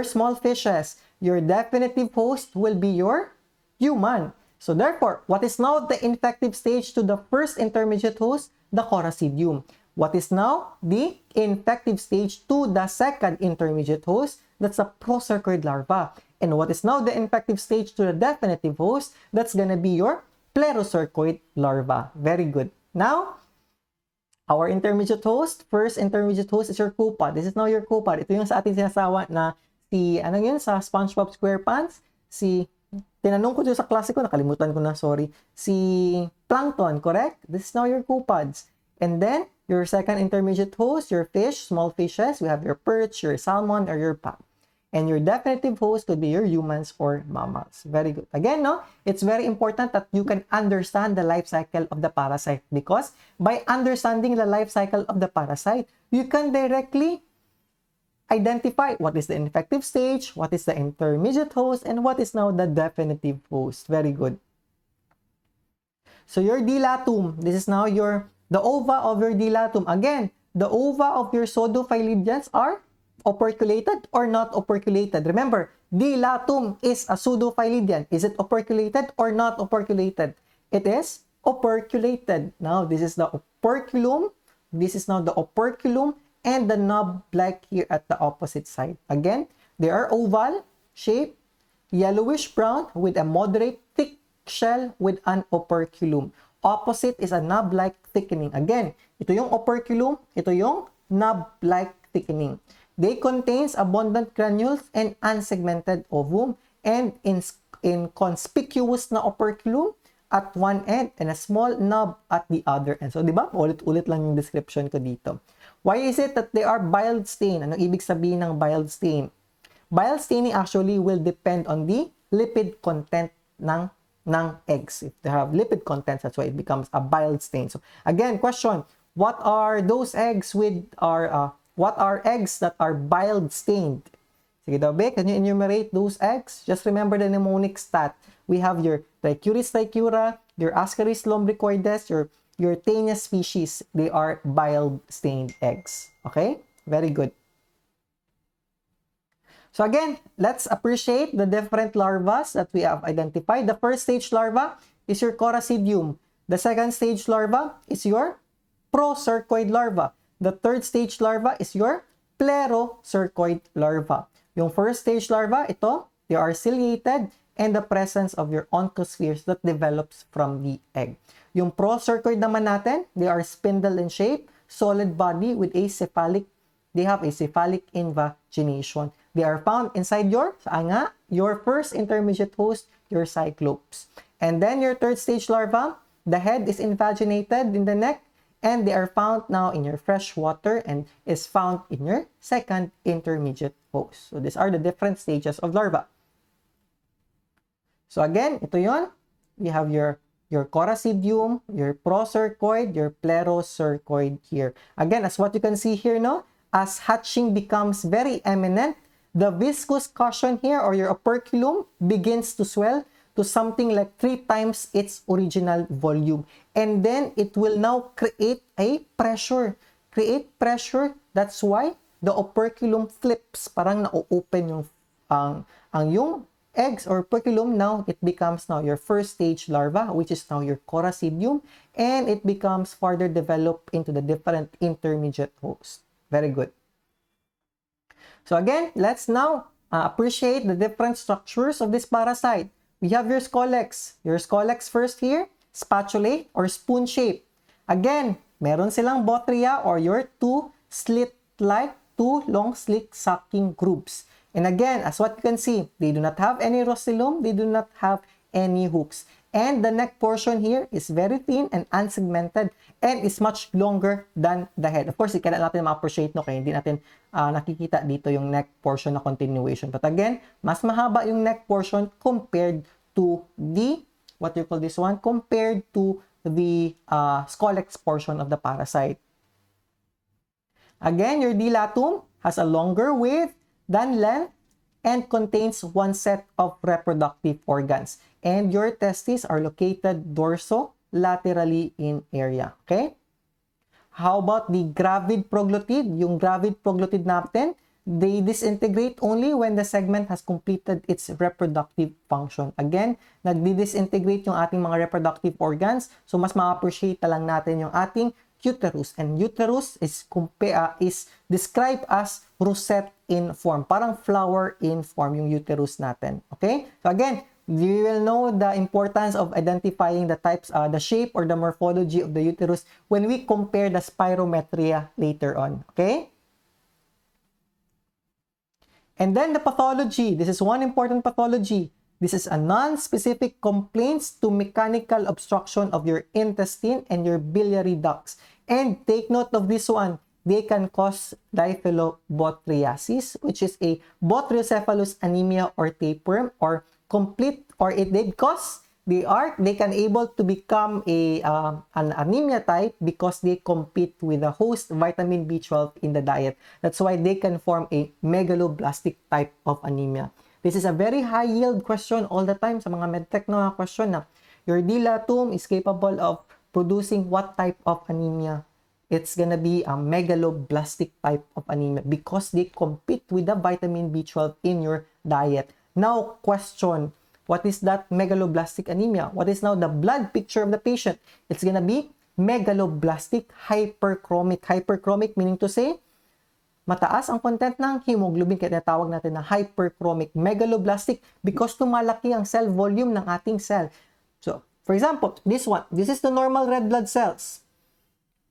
A: small fishes. Your definitive host will be your human. So therefore, what is now the infective stage to the first intermediate host? The corasidium. What is now the infective stage to the second intermediate host? That's a procercoid larva. And what is now the infective stage to the definitive host? That's gonna be your plerocercoid larva. Very good. Now, our intermediate host, first intermediate host is your copad. This is now your copad. Ito yung sa ating sinasawa na si, ano yun, sa SpongeBob SquarePants, tinanong ko dito sa klase ko, nakalimutan ko na, sorry, si Plankton, correct? This is now your copads. And then, your second intermediate host, your fish, small fishes, we have your perch, your salmon, or your pap. And your definitive host could be your humans or mammals. Very good. Again, no, it's very important that you can understand the life cycle of the parasite, because by understanding the life cycle of the parasite, you can directly identify what is the infective stage, what is the intermediate host, and what is now the definitive host. Very good. So your dilatum, this is now the ova of your dilatum. Again, the ova of your pseudophyllidians are operculated or not operculated. Remember, dilatum is a pseudophyllidian. Is it operculated or not operculated? It is operculated. Now, this is the operculum. This is now the operculum and the knob-like here at the opposite side. Again, they are oval shape, yellowish brown with a moderate thick shell with an operculum. Opposite is a knob-like thickening. Again, ito yung operculum, ito yung knob-like thickening. They contains abundant granules and unsegmented ovum and inconspicuous na operculum at one end and a small knob at the other end. So, di ba? Ulit-ulit lang yung description ko dito. Why is it that they are bile stain? Anong ibig sabihin ng bile stain? Bile staining actually will depend on the lipid content ng eggs. If they have lipid content, that's why it becomes a bile stain. So, again, question, what are those eggs what are eggs that are bile stained? Sige daw, Be, can you enumerate those eggs? Just remember the mnemonic stat. We have your Trichuris trichura, your Ascaris lumbricoides, your Taenia species. They are bile stained eggs. Okay? Very good. So again, let's appreciate the different larvae that we have identified. The first stage larva is your corasidium. The second stage larva is your procercoid larva. The third stage larva is your plerocercoid larva. Yung first stage larva, ito, they are ciliated and the presence of your oncospheres that develops from the egg. Yung procercoid naman natin, they are spindle in shape, solid body with they have a cephalic invagination. They are found inside your first intermediate host, your cyclops. And then your third stage larva, the head is invaginated in the neck, and they are found now in your fresh water and is found in your second intermediate host. So these are the different stages of larva. So again, ito yon. We have your corasidium, your procercoid, your plerocercoid here. Again, as what you can see here, no, as hatching becomes very eminent, the viscous cushion here or your operculum begins to swell to something like 3 times its original volume. And then it will now create a pressure. Create pressure. That's why the operculum flips. Parang na-open yung eggs or operculum. Now, it becomes now your first stage larva, which is now your corasidium. And it becomes further developed into the different intermediate hosts. Very good. So again, let's now appreciate the different structures of this parasite. We have your SCOLEX. Your SCOLEX first here, spatulate or spoon shape. Again, meron silang bothrya or your two long slit sucking grooves. And again, as what you can see, they do not have any rostylum, they do not have any hooks. And the neck portion here is very thin and unsegmented and is much longer than the head. Of course, kailangan natin ma-appreciate, no? Kaya hindi natin nakikita dito yung neck portion na continuation. But again, mas mahaba yung neck portion compared to the, what you call this one, compared to the SCOLEX portion of the parasite. Again, your dilatum has a longer width than length and contains one set of reproductive organs. And your testes are located dorso-laterally in area. Okay? How about the gravid proglottid? Yung gravid proglottid natin, they disintegrate only when the segment has completed its reproductive function. Again, nagdi-disintegrate yung ating mga reproductive organs. So, mas ma-appreciate na lang natin yung ating uterus. And uterus is described as rosette in form. Parang flower in form yung uterus natin. Okay? So, again, you will know the importance of identifying the types, the shape or the morphology of the uterus when we compare the spirometria later on. Okay? And then the pathology. This is one important pathology. This is a non-specific complaints to mechanical obstruction of your intestine and your biliary ducts. And take note of this one. They can cause DIPHYLLOBOTHRIasis, which is a botryocephalus anemia or tapeworm, or complete, or they can able to become an anemia type because they compete with the host vitamin B12 in the diet. That's why they can form a megaloblastic type of anemia. This is a very high yield question all the time sa mga medtech na question na your LATUM is capable of producing what type of anemia? It's gonna be a megaloblastic type of anemia because they compete with the vitamin B12 in your diet. Now, question, what is that megaloblastic anemia? What is now the blood picture of the patient? It's gonna be megaloblastic hyperchromic. Hyperchromic meaning to say, mataas ang content ng hemoglobin, kaya tinatawag natin na hyperchromic. Megaloblastic because tumalaki ang cell volume ng ating cell. So, for example, this one, this is the normal red blood cells.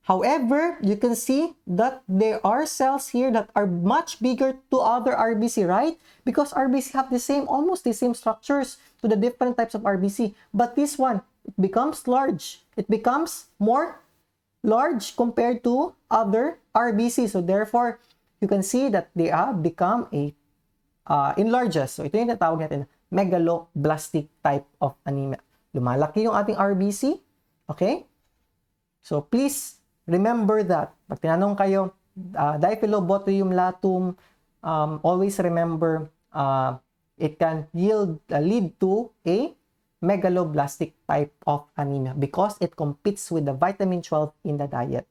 A: However, you can see that there are cells here that are much bigger to other RBC, right? Because RBC have the same, almost the same structures to the different types of RBC. But this one, it becomes large. It becomes more large compared to other RBC. So therefore, you can see that they have become enlarges. So ito yung natawag natin, megaloblastic type of anemia. Lumalaki yung ating RBC. Okay? So please, remember that. Pag tinanong kayo, DIPHYLLOBOTHRIUM LATUM, always remember it can lead to a megaloblastic type of anemia because it competes with the vitamin 12 in the diet.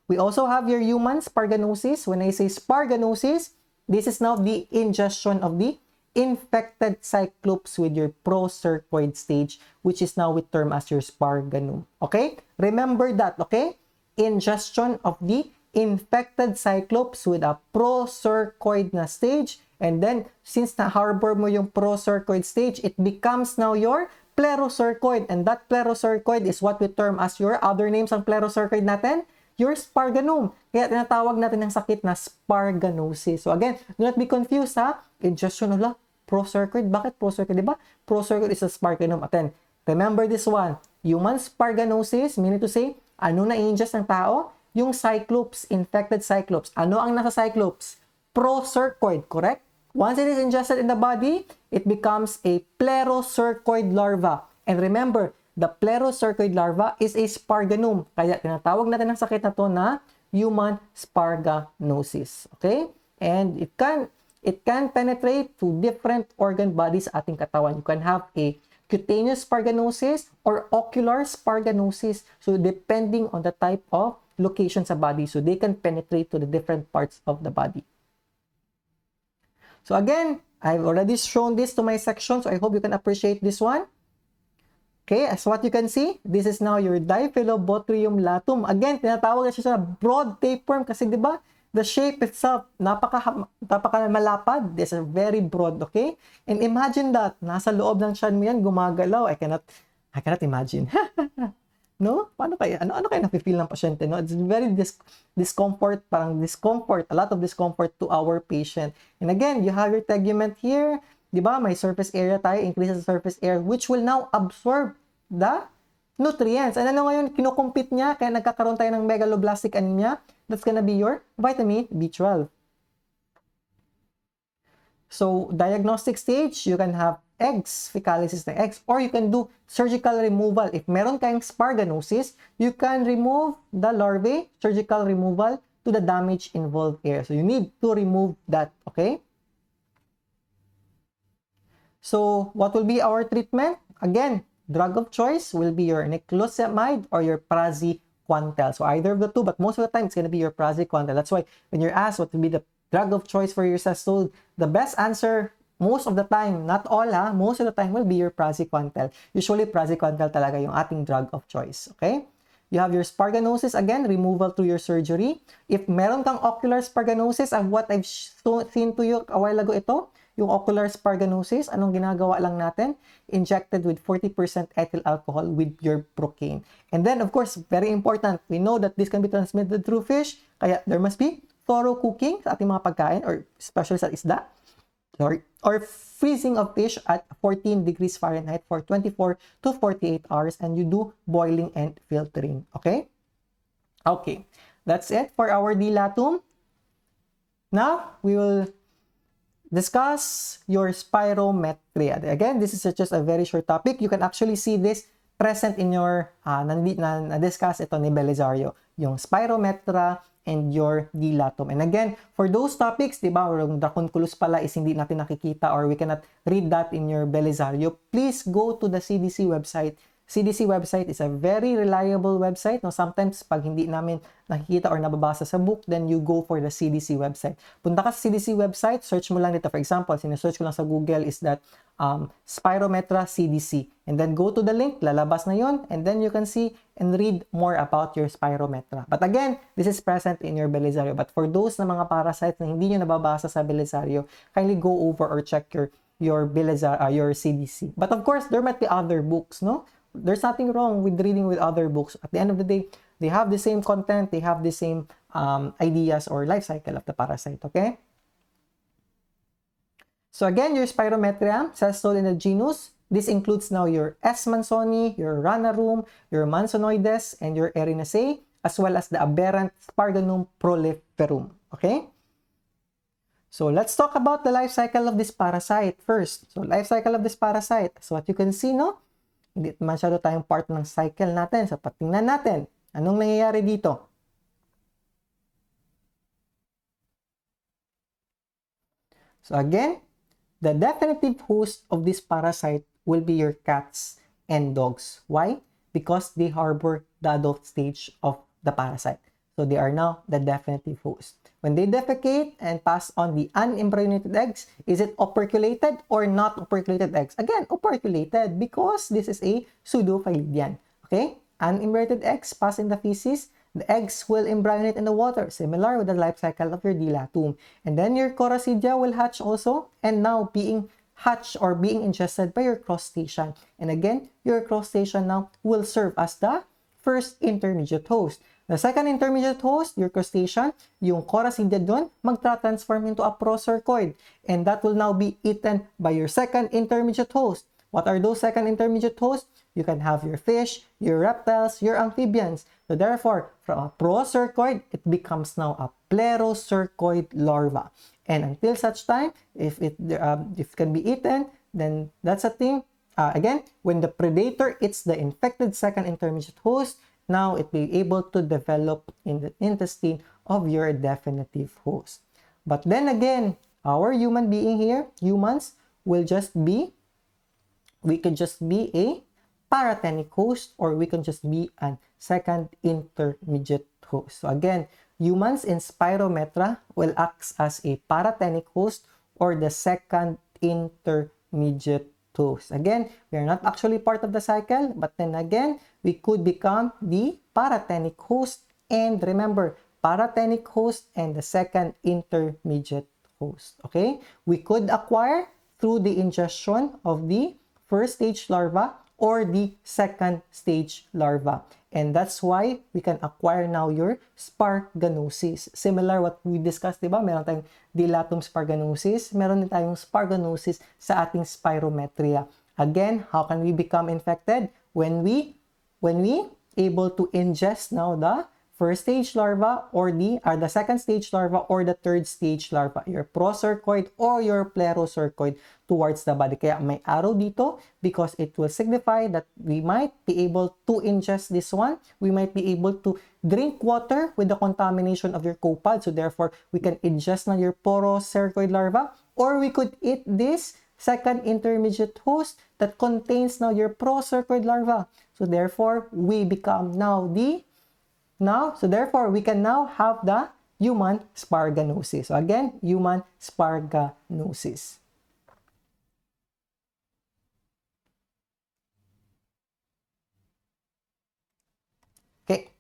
A: We also have your human sparganosis. When I say sparganosis, this is now the ingestion of the infected cyclops with your procercoid stage, which is now we term as your sparganum. Okay? Remember that, okay? Ingestion of the infected cyclops with a procercoid na stage, and then since na-harbor mo yung procercoid stage, it becomes now your plerocercoid, and that plerocercoid is what we term as your other names ang plerocercoid natin, your sparganum. Kaya tinatawag natin ang sakit na sparganosis. So again, do not be confused ha. Ingestion of procercoid. Bakit procercoid? Diba? Procercoid is a sparganum. Aten, remember this one. Human sparganosis, meaning to say, ano na ingest ng tao? Yung cyclops, infected cyclops. Ano ang nasa cyclops? Procercoid, correct? Once it is ingested in the body, it becomes a plerocercoid larva. And remember, the plerocercoid larva is a sparganum. Kaya tinatawag natin ang sakit na to na human sparganosis. Okay? And it can penetrate to different organ bodies sa ating katawan. You can have a cutaneous sparganosis or ocular sparganosis. So, depending on the type of location sa body. So, they can penetrate to the different parts of the body. So, again, I've already shown this to my section. So, I hope you can appreciate this one. Okay, as what you can see, this is now your DIPHYLLOBOTHRIUM LATUM. Again, tinatawag na siya sa broad tapeworm kasi, di ba? The shape itself, napaka malapad. This is very broad, okay? And imagine that, nasa loob ng tiyan mo yan, gumagalaw. I cannot imagine. No? Paano kaya? Ano kaya nafe-feel ng pasyente? No? It's very discomfort, parang discomfort, a lot of discomfort to our patient. And again, you have your tegument here. Di ba? May surface area tayo, increases the surface area, which will now absorb the nutrients. And ano ngayon, kinukumpit niya, kaya nagkakaroon tayo ng megaloblastic anemia. That's gonna be your vitamin B12. So, diagnostic stage, you can have eggs, fecalysis ng eggs, or you can do surgical removal. If meron kayong sparganosis, you can remove the larvae, surgical removal to the damage involved area. So, you need to remove that, okay? So, what will be our treatment? Again, drug of choice will be your niclosamide or your praziquantel. So either of the two, but most of the time it's going to be your praziquantel. That's why when you're asked what will be the drug of choice for your cestode, the best answer most of the time, not all most of the time will be your praziquantel. Usually praziquantel talaga yung ating drug of choice, okay? You have your sparganosis, again, removal through your surgery. If meron kang ocular sparganosis, what I've seen to you a while ago ito, yung ocular sparganosis, anong ginagawa lang natin? Injected with 40% ethyl alcohol with your procaine. And then, of course, very important, we know that this can be transmitted through fish, kaya there must be thorough cooking sa ating mga pagkain, or especially sa isda, or freezing of fish at 14 degrees Fahrenheit for 24 to 48 hours, and you do boiling and filtering, okay? Okay, that's it for our dilatum. Now, we will discuss your spirometria. Again, this is just a very short topic. You can actually see this present in your, na-discuss ito ni Belisario, yung spirometra and your dilatum. And again, for those topics, diba, yung dracunculus pala is hindi natin nakikita or we cannot read that in your Belisario, please go to the CDC website. CDC website is a very reliable website. No, sometimes pag hindi namin nakikita or nababasa sa book, then you go for the CDC website. Punta ka sa CDC website, search mo lang dito. For example, sinesearch ko lang sa Google is that Spirometra CDC. And then go to the link, lalabas na yon, and then you can see and read more about your spirometra. But again, this is present in your Belisario. But for those na mga parasites na hindi nyo nababasa sa Belisario, kindly go over or check your CDC. But of course, there might be other books, no? There's nothing wrong with reading with other books. At the end of the day, they have the same content, they have the same ideas or life cycle of the parasite, okay? So again, your Spirometra, Cestode in the genus, this includes now your S. mansoni, your Ranarum, your Mansonoides, and your Erinaceae, as well as the aberrant Sparganum proliferum, okay? So let's talk about the life cycle of this parasite first. So life cycle of this parasite. So what you can see, no? Hindi masyado tayong part ng cycle natin. So, patingnan natin. Anong nangyayari dito? So, again, the definitive host of this parasite will be your cats and dogs. Why? Because they harbor the adult stage of the parasite. So, they are now the definitive host. When they defecate and pass on the unembryonated eggs, is it operculated or not operculated eggs? Again, operculated because this is a pseudophilidian. Okay? Unembryonated eggs pass in the feces. The eggs will embryonate in the water, similar with the life cycle of your dilatum. And then your Coracidia will hatch also, and now being hatched or being ingested by your crustacean. And again, your crustacean now will serve as the first intermediate host. The second intermediate host, your crustacean, yung Coracidia dun, magtra-transform into a procercoid. And that will now be eaten by your second intermediate host. What are those second intermediate hosts? You can have your fish, your reptiles, your amphibians. So therefore, from a procercoid, it becomes now a plerocercoid larva. And until such time, if it can be eaten, then that's a thing. Again, when the predator eats the infected second intermediate host, now it will be able to develop in the intestine of your definitive host. But then again, our human being here, humans, will just be, we can just be a paratenic host, or we can just be a second intermediate host. So again, humans in Spirometra will act as a paratenic host or the second intermediate host. Again, we are not actually part of the cycle, but then again, we could become the paratenic host. And remember, paratenic host and the second intermediate host. Okay? We could acquire through the ingestion of the first stage larva or the second stage larva. And that's why we can acquire now your sparganosis. Similar what we discussed, diba? Meron tayong dilatum sparganosis. Meron din tayong sparganosis sa ating spirometria. Again, how can we become infected? When we able to ingest now the first stage larva or the second stage larva or the third stage larva, your procercoid or your plerocercoid towards the body. Kaya may arrow dito because it will signify that we might be able to ingest this one. We might be able to drink water with the contamination of your copad. So therefore, we can ingest na your procercoid larva, or we could eat this second intermediate host that contains now your procercoid larva. So therefore, we become now so therefore, we can now have the human sparganosis. So again, human sparganosis. Okay.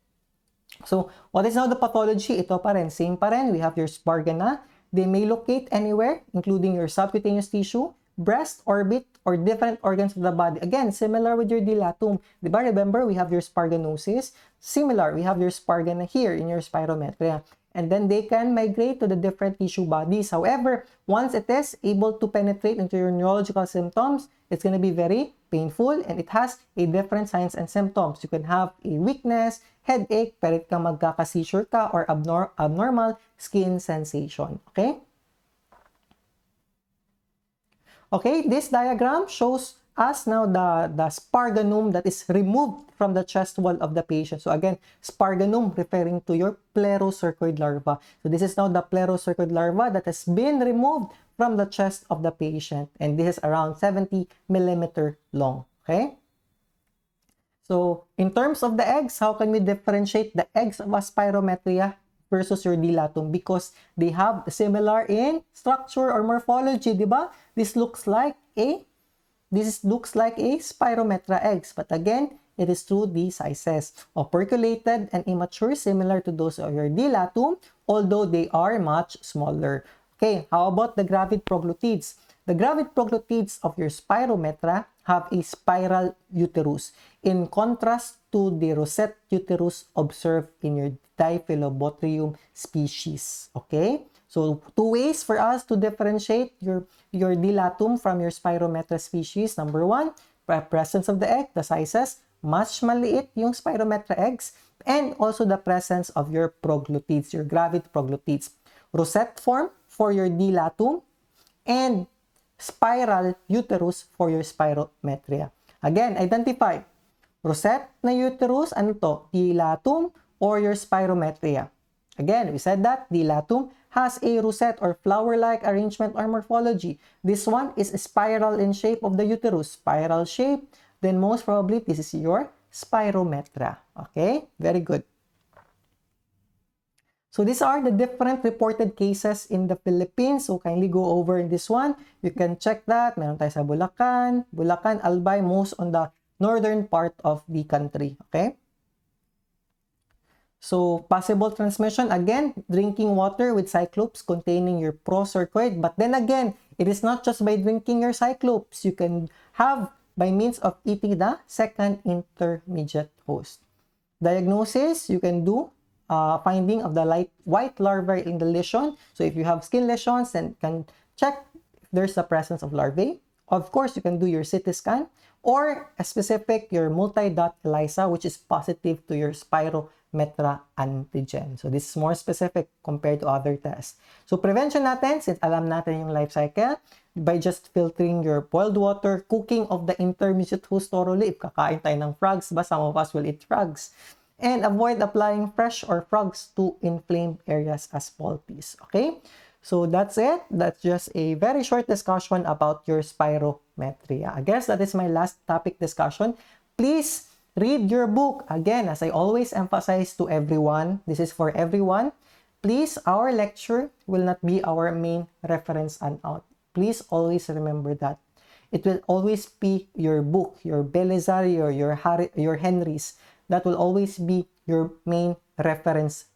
A: So, what is now the pathology? Ito pa rin, same pa rin. We have your spargana. They may locate anywhere, including your subcutaneous tissue, breast, orbit, or different organs of the body. Again, similar with your dilatum. Diba? Remember, we have your sparganosis. Similar, we have your spargana here in your spirometria. And then they can migrate to the different tissue bodies. However, once it is able to penetrate into your neurological symptoms, it's going to be very painful and it has a different signs and symptoms. You can have a weakness, headache, pwede kang magkaka-seizure ka, or abnormal skin sensation. Okay? Okay, this diagram shows us now the sparganum that is removed from the chest wall of the patient. So again, sparganum referring to your plerocercoid larva. So this is now the plerocercoid larva that has been removed from the chest of the patient. And this is around 70 millimeter long. Okay? So in terms of the eggs, how can we differentiate the eggs of a spirometria versus your dilatum? Because they have similar in structure or morphology, diba? This looks like a spirometra eggs, but again, it is through the sizes. Operculated and immature, similar to those of your dilatum, although they are much smaller. Okay, how about the gravid proglottids? The gravid proglottids of your spirometra have a spiral uterus, in contrast to the rosette uterus observed in your DIPHYLLOBOTHRIUM species. Okay, so two ways for us to differentiate your dilatum from your spirometra species. Number one, presence of the egg, the sizes, much maliit yung spirometra eggs, and also the presence of your proglottids, your gravid proglottids. Rosette form for your dilatum, and spiral uterus for your spirometria. Again, identify rosette na uterus, ano to? Dilatum or your spirometria. Again, we said that dilatum has a rosette or flower-like arrangement or morphology. This one is a spiral in shape of the uterus. Spiral shape, then most probably this is your spirometra. Okay, very good. So these are the different reported cases in the Philippines. So kindly go over in this one. You can check that. Meron tayo sa Bulacan, Albay, most on the northern part of the country. Okay? So possible transmission, again, drinking water with cyclopes containing your procercoid. But then again, it is not just by drinking your cyclopes. You can have by means of eating the second intermediate host. Diagnosis, you can do finding of the white larvae in the lesion. So if you have skin lesions, then you can check if there's the presence of larvae. Of course, you can do your CT scan or a specific your multi-dot ELISA, which is positive to your spirometra antigen. So this is more specific compared to other tests. So prevention natin, since alam natin yung life cycle, by just filtering your boiled water, cooking of the intermediate host thoroughly. If kakain tayo ng frogs, ba some of us will eat frogs. And avoid applying fresh or frogs to inflamed areas as poultice. Okay? So that's it. That's just a very short discussion about your spirometria. I guess that is my last topic discussion. Please read your book. Again, as I always emphasize to everyone, this is for everyone. Please, our lecture will not be our main reference and out. Please always remember that. It will always be your book, your Belisario, your Henry's. That will always be your main reference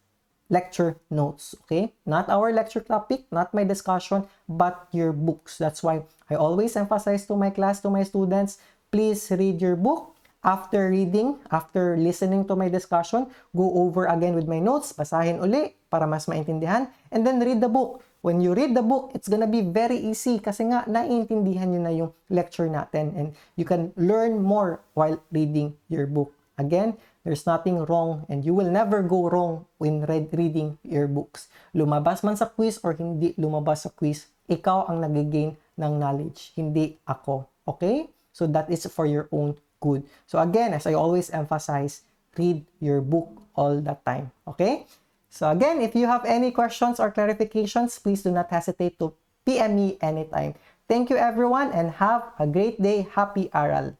A: lecture notes, okay? Not our lecture topic, not my discussion, but your books. That's why I always emphasize to my class, to my students, please read your book. After reading, after listening to my discussion, go over again with my notes, basahin uli para mas maintindihan, and then read the book. When you read the book, it's gonna be very easy kasi nga naiintindihan nyo na yung lecture natin and you can learn more while reading your book. Again, there's nothing wrong and you will never go wrong when reading your books. Lumabas man sa quiz or hindi lumabas sa quiz, ikaw ang nag-gain ng knowledge, hindi ako. Okay? So that is for your own good. So again, as I always emphasize, read your book all the time. Okay? So again, if you have any questions or clarifications, please do not hesitate to PM me anytime. Thank you everyone and have a great day. Happy Aral!